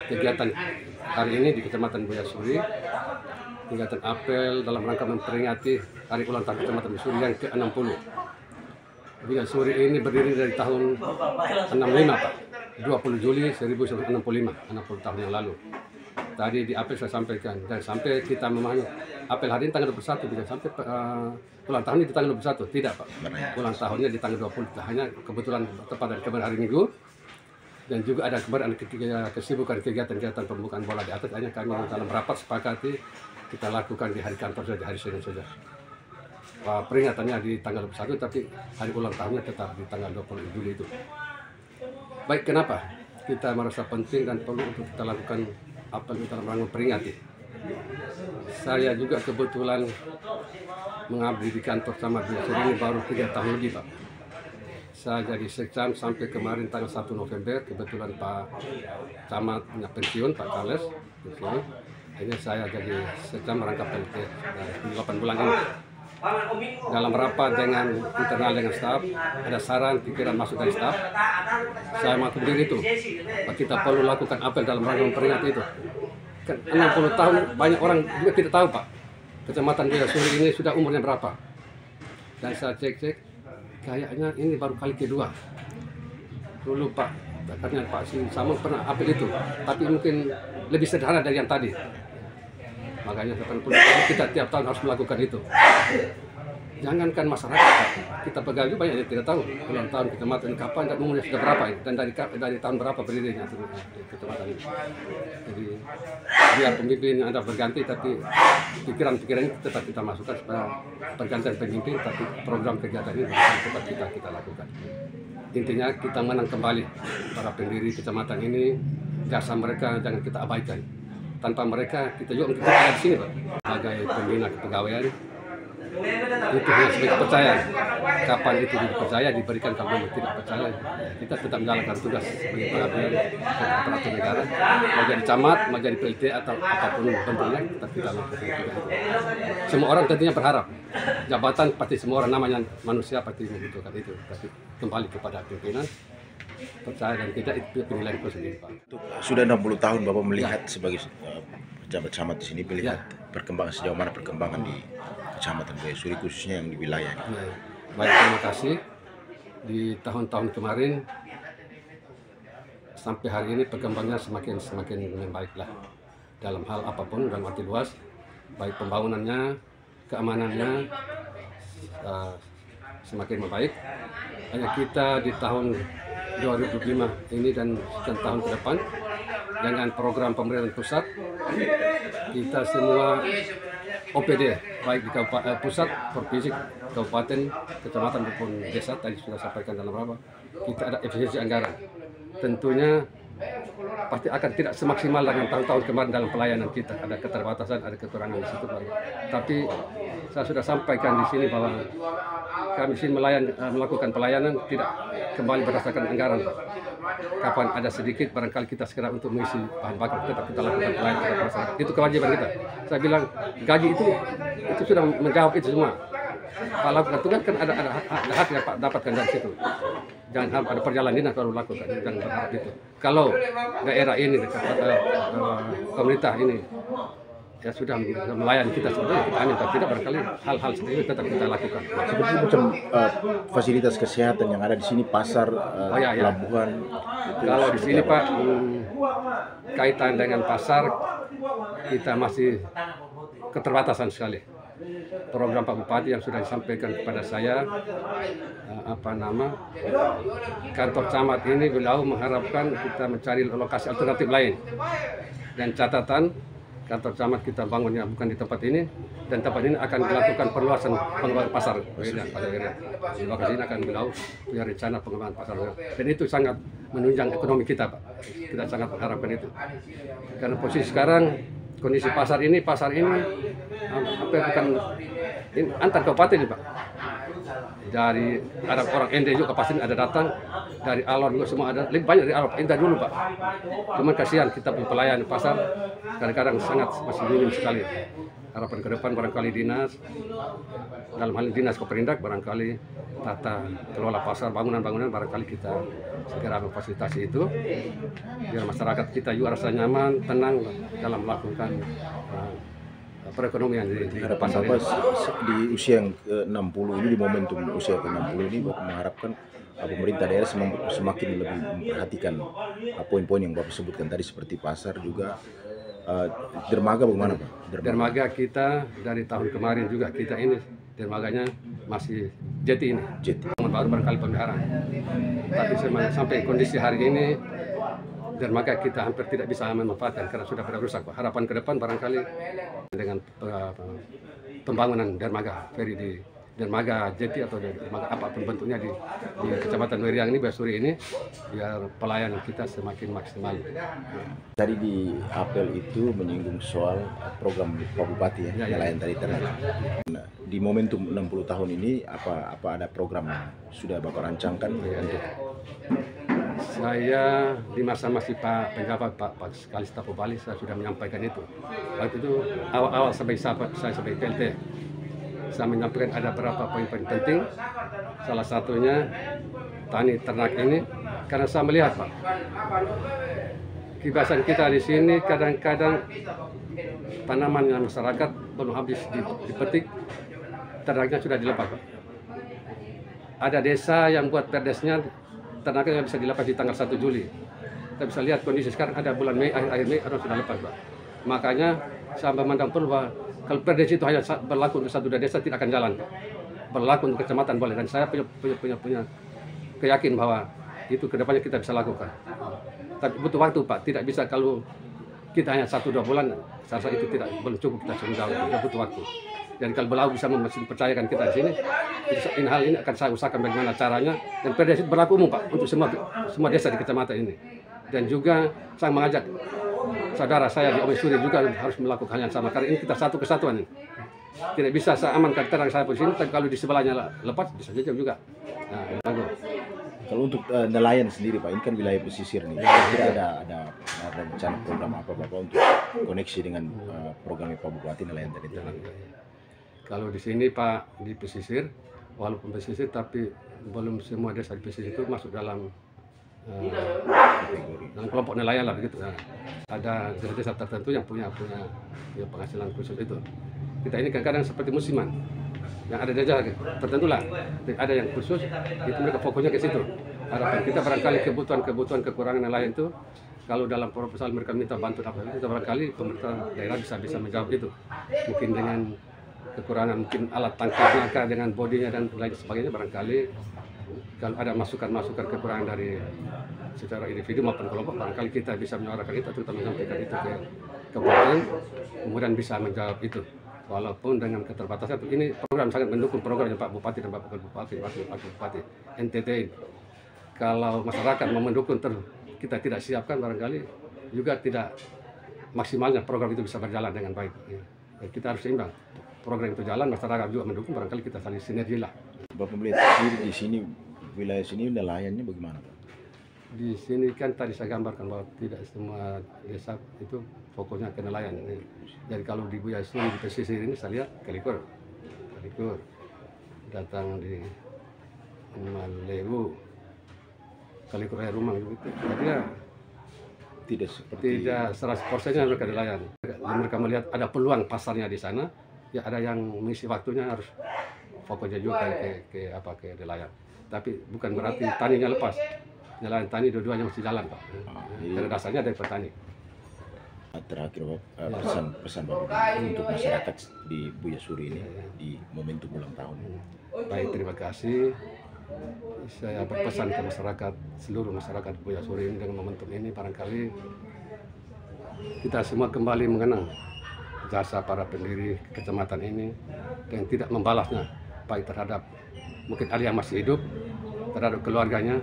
kegiatan hari ini di Kecamatan Buya Suri, kegiatan apel dalam rangka memperingati Hari Ulang Tahun Kecamatan Buya Suri yang ke-60. Buya Suri ini berdiri dari tahun 65, Pak. 20 Juli 1965, 60 tahun yang lalu. Tadi di apel saya sampaikan, dan sampai kita memahami apel hari ini tanggal 21, tidak sampai ulang tahunnya di tanggal 21, tidak Pak. Ulang tahunnya di tanggal 20, hanya kebetulan tepat dari kemarin hari Minggu. Dan juga ada kemarin kesibukan kegiatan-kegiatan pembukaan bola di atas, hanya kami dalam rapat sepakati kita lakukan di hari kantor saja, hari Senin saja. Peringatannya di tanggal 21, tapi hari ulang tahunnya tetap di tanggal 20 Juli itu. Baik, kenapa kita merasa penting dan perlu untuk kita lakukan apel dalam rangka memperingati? Saya juga kebetulan mengabdi di kantor Camat Buya Suri ini baru 3 tahun lebih, Pak. Saya jadi sekcam sampai kemarin tanggal 1 November, kebetulan Pak Camat punya pensiun, Pak Kales pensiun. Akhirnya saya jadi sekcam merangkap PLT 8 bulan ini. Dalam rapat dengan internal dengan staf, ada saran, pikiran masuk dari staf. Saya mengaku diri itu, kita perlu lakukan apel dalam rangka memperingati itu. Kan 60 tahun, banyak orang juga tidak tahu, Pak. Kecamatan Buya Suri ini sudah umurnya berapa. Dan saya cek-cek, kayaknya ini baru kali kedua. Dulu Pak, katanya Pak Samun pernah apel itu, tapi mungkin lebih sederhana dari yang tadi. Makanya 80 tahun kita tiap tahun harus melakukan itu. Jangankan masyarakat, kita pegawai juga banyak yang tidak tahu ulang tahun kecamatan kapan dan umurnya sudah berapa dan dari tahun berapa berdirinya kecamatan ini. Jadi biar pemimpin ada berganti, tapi pikiran-pikiran tetap kita masukkan supaya pergantian pemimpin, tapi program kegiatan ini tetap kita lakukan. Intinya kita menang kembali para pendiri kecamatan ini, jasa mereka jangan kita abaikan. Tanpa mereka kita juga mungkin ada di sini, Pak. Sebagai pembina kepegawaian itu hanya sebagai kepercayaan. Kapan itu dipercaya diberikan, kalau tidak percaya kita tetap menjalankan tugas sebagai pengabdian dan aparatur negara. Mau jadi camat, mau jadi PLT atau apapun bentuknya, tetap kita lakukan itu. Semua orang tentunya berharap jabatan, pasti semua orang namanya manusia pasti membutuhkan itu. Tapi kembali kepada pimpinan, percaya dan tidak itu penilaian itu sendiri, Pak. Sudah 60 tahun Bapak melihat sebagai pejabat camat di sini, melihat perkembangan sejauh mana perkembangan di Kecamatan Buya Suri khususnya yang di wilayah. Baik, terima kasih. Di tahun-tahun kemarin sampai hari ini perkembangannya semakin membaiklah dalam hal apapun, dalam arti luas, baik pembangunannya, keamanannya semakin membaik. Hanya kita di tahun 2005 ini dan tahun ke depan dengan program pemerintah pusat, kita semua OPD baik di pusat, provinsi, kabupaten, kecamatan maupun desa, tadi sudah sampaikan dalam rapat, kita ada efisiensi anggaran. Tentunya pasti akan tidak semaksimal dengan tahun-tahun kemarin dalam pelayanan kita, ada keterbatasan, ada kekurangan di situ, Pak. Tapi saya sudah sampaikan di sini bahwa kami sini melakukan pelayanan tidak kembali berdasarkan anggaran, Pak. Kapan ada sedikit barangkali kita segera untuk mengisi bahan bakar, tetap kita lakukan pelayanan kepada masyarakat. Itu kewajiban kita. Saya bilang gaji itu sudah menjawab itu semua. Pak lakukan tugas kan ada hak yang Pak dapatkan dari situ. Jangan ada perjalanan dinas baru lakukan, jangan berharap itu. Kalau daerah ini pemerintah ini ya sudah melayani kita sebenarnya kita amin, tapi tidak barangkali hal-hal seperti itu tetap kita lakukan. Seperti macam fasilitas kesehatan yang ada di sini, pasar, pelabuhan. Kalau di sini Pak, kaitan dengan pasar kita masih keterbatasan sekali. Program Pak Bupati yang sudah disampaikan kepada saya, kantor camat ini beliau mengharapkan kita mencari lokasi alternatif lain. Dan catatan, kantor camat kita bangunnya bukan di tempat ini, dan tempat ini akan dilakukan perluasan pengembangan pasar. Di lokasi ini akan beliau punya rencana pengembangan pasar. Dan itu sangat menunjang ekonomi kita, Pak. Kita sangat mengharapkan itu. Karena posisi sekarang, kondisi pasar ini bukan ini antar kabupaten nih, Pak. Dari ada orang Ende juga pasti ada datang, dari Alor juga semua ada, lebih banyak dari Alor Ende dulu, Pak. Cuman kasihan kita pelayan pasar kadang-kadang masih minim sekali. Harapan ke depan barangkali dinas, dalam hal dinas Koperindak barangkali tata kelola pasar, bangunan-bangunan barangkali kita segera memfasilitasi itu biar masyarakat kita juga rasa nyaman, tenang dalam melakukan perekonomian di Harapan pasar Bapak ini. di usia yang ke-60 ini, di momentum usia ke-60 ini, Bapak mengharapkan pemerintah daerah semakin lebih memperhatikan poin-poin yang Bapak sebutkan tadi seperti pasar juga. Dermaga bagaimana Pak? Dermaga kita dari tahun kemarin juga kita ini dermaganya masih jeti ini. Jeti. Baru barangkali pemeliharaan. Tapi sampai kondisi hari ini dermaga kita hampir tidak bisa memanfaatkan karena sudah pada rusak Pak. Harapan ke depan barangkali dengan pembangunan dermaga feri di dermaga jeti atau dermaga apapun bentuknya di Kecamatan Weriang ini, Buyasuri ini, biar pelayanan kita semakin maksimal. Tadi di apel itu menyinggung soal program Pak Bupati ya, nelayan tadi terhadap. Nah, di momentum 60 tahun ini apa ada program yang sudah Bapak rancangkan untuk saya di masa masih Pak Penjabat Pak Kalista Bali saya sudah menyampaikan itu. Waktu itu awal-awal saya sebagai PLT saya menyampaikan ada beberapa poin-poin penting. Salah satunya tani ternak ini karena saya melihat Pak kebiasaan kita di sini kadang-kadang tanaman yang masyarakat belum habis dipetik, ternaknya sudah dilepas Pak. Ada desa yang buat perdesnya ternaknya bisa dilepas di tanggal 1 Juli. Kita bisa lihat kondisi sekarang ada bulan Mei, akhir Mei harus sudah lepas Pak. Makanya saya memandang perlu bahwa kalau perdes itu hanya berlaku untuk satu desa tidak akan jalan Pak. Berlaku untuk kecamatan boleh, dan saya punya keyakin bahwa itu kedepannya kita bisa lakukan. Tapi butuh waktu Pak, tidak bisa kalau kita hanya 1-2 bulan, saya rasa itu belum cukup kita menjawab, kita butuh waktu. Dan kalau beliau bisa mempercayakan kita di sini, hal ini akan saya usahakan bagaimana caranya. Dan perdes itu berlaku umum Pak untuk semua desa di kecamatan ini. Dan juga saya mengajak saudara saya di Buyasuri juga harus melakukan yang sama karena ini kita satu kesatuan ini. Tidak bisa saya amankan terang saya di sini, tapi kalau di sebelahnya lepas bisa saja juga. Nah, bagus. Kalau untuk nelayan sendiri Pak, ini kan wilayah pesisir nih. Kira ada rencana program apa Bapak untuk koneksi dengan program Pak Bupati nelayan tadi? Kalau di sini Pak di pesisir, walaupun pesisir tapi belum semua desa di pesisir itu masuk dalam kelompok nelayan lah begitu. Nah, ada desa tertentu yang punya penghasilan khusus itu. Kita ini kadang-kadang seperti musiman, yang ada desa tertentu lah, ada yang khusus, itu mereka fokusnya ke situ. Harapan kita barangkali kebutuhan kekurangan nelayan itu, kalau dalam proposal mereka minta bantuan apa itu, barangkali pemerintah daerah bisa menjawab itu. Mungkin dengan kekurangan mungkin alat tangkapnya, dengan bodinya dan lain sebagainya, barangkali kalau ada masukan kekurangan dari secara individu maupun kelompok, barangkali kita bisa menyuarakan itu atau kita menyampaikan itu ke kabupaten, kemudian bisa menjawab itu. Walaupun dengan keterbatasan, ini program sangat mendukung programnya Pak Bupati dan Pak Wakil Bupati NTT. Kalau masyarakat mau mendukung kita tidak siapkan, barangkali juga tidak maksimalnya program itu bisa berjalan dengan baik. Ya, kita harus seimbang. Program itu jalan, masyarakat juga mendukung, barangkali kita saling sinergi lah. Bapak melihat sendiri di sini, wilayah sini nelayannya bagaimana Pak? Di sini kan tadi saya gambarkan bahwa tidak semua desa itu fokusnya ke nelayan. Jadi kalau di Buyasuri di pesisir ini saya lihat Kalikur datang di Malewu, Kalikur air rumah gitu. Jadi ya tidak 100%-nya mereka nelayan. Mereka melihat ada peluang pasarnya di sana, ya ada yang mengisi waktunya harus fokusnya juga ke nelayan. Tapi bukan berarti taninya lepas. Nelayan tani dua-duanya mesti jalan Pak. Karena dasarnya dari petani. Terakhir pesan Bapak untuk masyarakat di Buyasuri ini di momentum ulang tahun. Baik, terima kasih. Saya berpesan ke masyarakat, seluruh masyarakat Buyasuri ini dengan momentum ini, barangkali kita semua kembali mengenang jasa para pendiri kecamatan ini dan tidak membalasnya, baik terhadap mungkin ada yang masih hidup, terhadap keluarganya.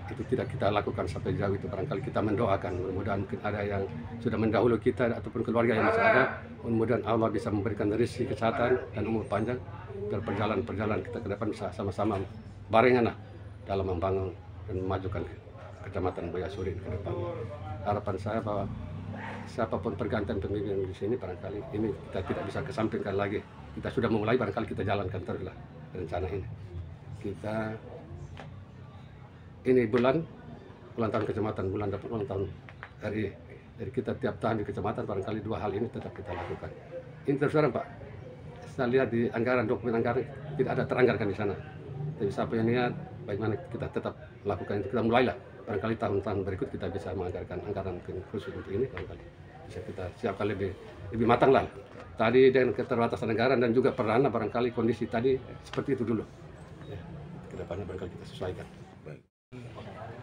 Itu tidak kita lakukan sampai jauh itu, barangkali kita mendoakan mudah-mudahan mungkin ada yang sudah mendahului kita ataupun keluarga yang masih ada, mudah-mudahan Allah bisa memberikan rezeki kesehatan dan umur panjang dan perjalanan kita ke depan bisa sama-sama barengan lah dalam membangun dan memajukan Kecamatan Buyasuri ke depan. Harapan saya bahwa siapapun pergantian pemimpin di sini, barangkali ini kita tidak bisa kesampingkan lagi. Kita sudah memulai, barangkali kita jalankan teruslah rencana ini. Ini bulan ulang tahun kecamatan, bulan dapat ulang tahun RI. Jadi kita tiap tahun di kecamatan barangkali 2 hal ini tetap kita lakukan. Ini terus terang Pak, saya lihat di anggaran, dokumen anggaran tidak ada teranggarkan di sana. Tapi siapa yang niat, bagaimana kita tetap lakukan itu, kita mulailah. Barangkali tahun-tahun berikut kita bisa menganggarkan anggaran khusus untuk ini, barangkali bisa kita siapkan lebih matang lah. Tadi dengan keterbatasan anggaran dan juga perdana barangkali kondisi tadi seperti itu dulu. Ya, kedepannya barangkali kita sesuaikan.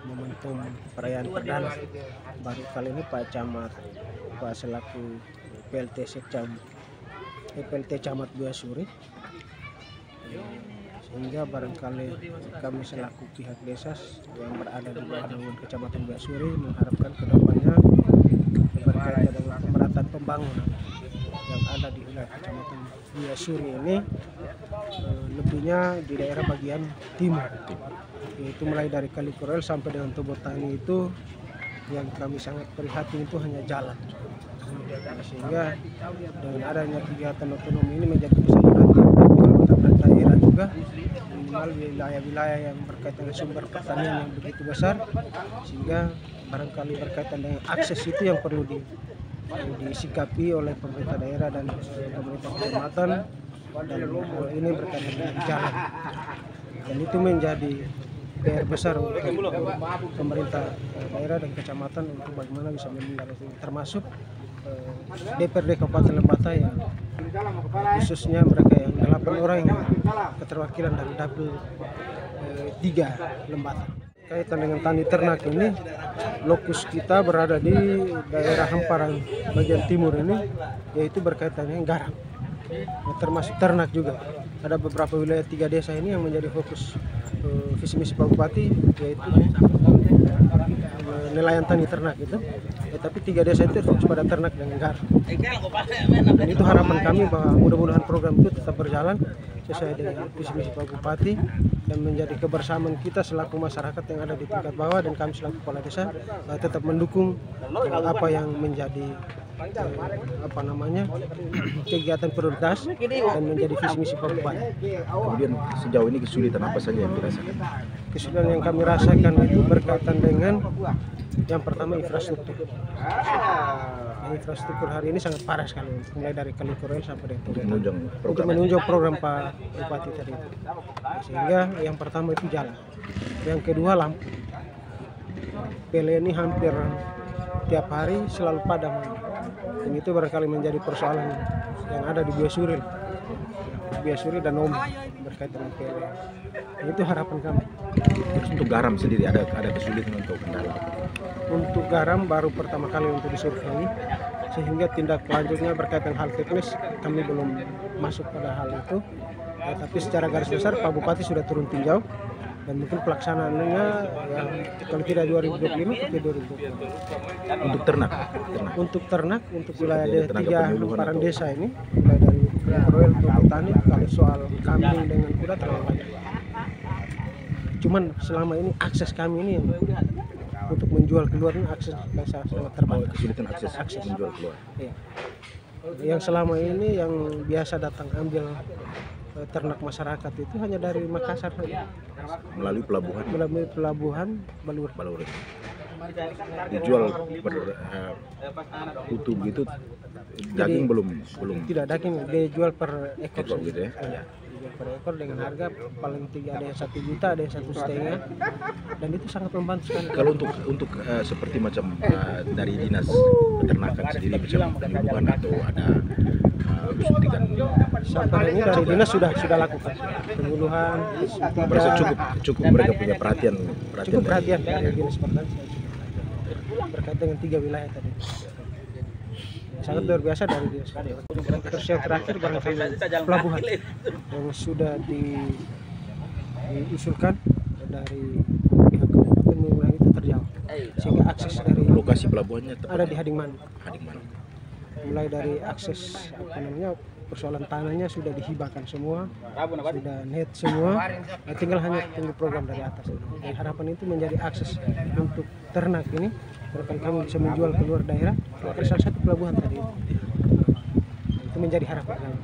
Momentum perayaan perdana baru kali ini Pak Camat, Pak selaku PLT Camat Buya Suri, sehingga barangkali kami selaku pihak desa yang berada di bawah naungan Kecamatan Buya Suri mengharapkan kedepannya berkaitan dengan pemerataan pembangunan yang ada di wilayah Kecamatan Buya Suri ini, lebihnya di daerah bagian timur, yaitu mulai dari Kalikorel sampai dengan Tobotani. Itu yang kami sangat prihatin itu hanya jalan, sehingga dengan adanya kegiatan otonomi ini menjadi bisa perhatian daerah juga, minimal wilayah-wilayah yang berkaitan dengan sumber pertanian yang begitu besar, sehingga barangkali berkaitan dengan akses itu yang perlu disikapi oleh pemerintah daerah dan pemerintah kecamatan, dan hal ini berkaitan dengan jalan, dan itu menjadi PR besar untuk pemerintah daerah dan kecamatan untuk bagaimana bisa menindaklanjuti, termasuk DPRD Kabupaten Lembata yang khususnya mereka yang 8 orang yang keterwakilan dari Dapil 3 Lembata. Kaitan dengan tani ternak ini, lokus kita berada di daerah hamparan bagian timur ini, yaitu berkaitan dengan garam, termasuk ternak juga. Ada beberapa wilayah 3 desa ini yang menjadi fokus visi misi Pak Bupati, yaitu nelayan tani ternak itu. Tapi 3 desa itu fokus pada ternak dan garam. Dan itu harapan kami bahwa mudah-mudahan program itu tetap berjalan sesuai dengan visi misi Pak Bupati dan menjadi kebersamaan kita selaku masyarakat yang ada di tingkat bawah, dan kami selaku kepala desa tetap mendukung apa yang menjadi kegiatan prioritas dan menjadi visi misi Pak Bupati. Kemudian sejauh ini kesulitan apa saja yang dirasakan? Kesulitan yang kami rasakan itu berkaitan dengan yang pertama infrastruktur. Infrastruktur hari ini sangat parah sekali, mulai dari Kalikorel sampai dengan untuk menunjang program Pak Bupati tadi itu. Sehingga yang pertama itu jalan, yang kedua lampu. PLN ini hampir tiap hari selalu padam, dan itu barangkali menjadi persoalan yang ada di Buya Suri dan Omi berkaitan dengan PLN. Itu harapan kami. Terus untuk garam sendiri ada kesulitan untuk kendala? Untuk garam baru pertama kali untuk disurvei, sehingga tindak lanjutnya berkaitan hal teknis kami belum masuk pada hal itu. Tapi secara garis besar Pak Bupati sudah turun tinjau, dan mungkin pelaksanaannya yang kalau tidak 2025 tapi 2024. Untuk ternak? Untuk ternak, untuk wilayah 3 hamparan desa ini, mulai dari Royal Tobotani, kalau soal kambing dengan kuda terlalu banyak. Cuman selama ini akses kami ini yang untuk menjual keluar ini akses yang sangat terbatas. Kesulitan akses menjual keluar. Iya. Yang selama ini yang biasa datang ambil ternak masyarakat itu hanya dari Makassar saja. Melalui pelabuhan? Melalui pelabuhan Balur. Dijual per utuh begitu, daging belum? Tidak, daging dijual per ekor gitu ya? Iya. Per ekor dengan harga paling tinggi ada yang 1 juta, ada yang 1,5, dan itu sangat membantu sekali. Kalau untuk seperti macam dari dinas peternakan sendiri, macam penyuluhan atau ada suntikan? Sampai ini dari dinas sudah lakukan penyuluhan. Merasa cukup mereka punya perhatian dari dinas pertanian berkaitan dengan 3 wilayah tadi. Sangat luar biasa dari dinas. Terus yang terakhir barangkali pelabuhan yang sudah diusulkan dari pihak kabupaten mengulangi itu terjauh, sehingga akses dari lokasi pelabuhannya ada di Hadingmanuk. Mulai dari akses persoalan tanahnya sudah dihibahkan semua, sudah net semua, tinggal hanya tunggu program dari atas. Dan harapan itu menjadi akses untuk ternak ini, bahkan kami bisa menjual keluar daerah, salah satu pelabuhan tadi itu menjadi harapan kami.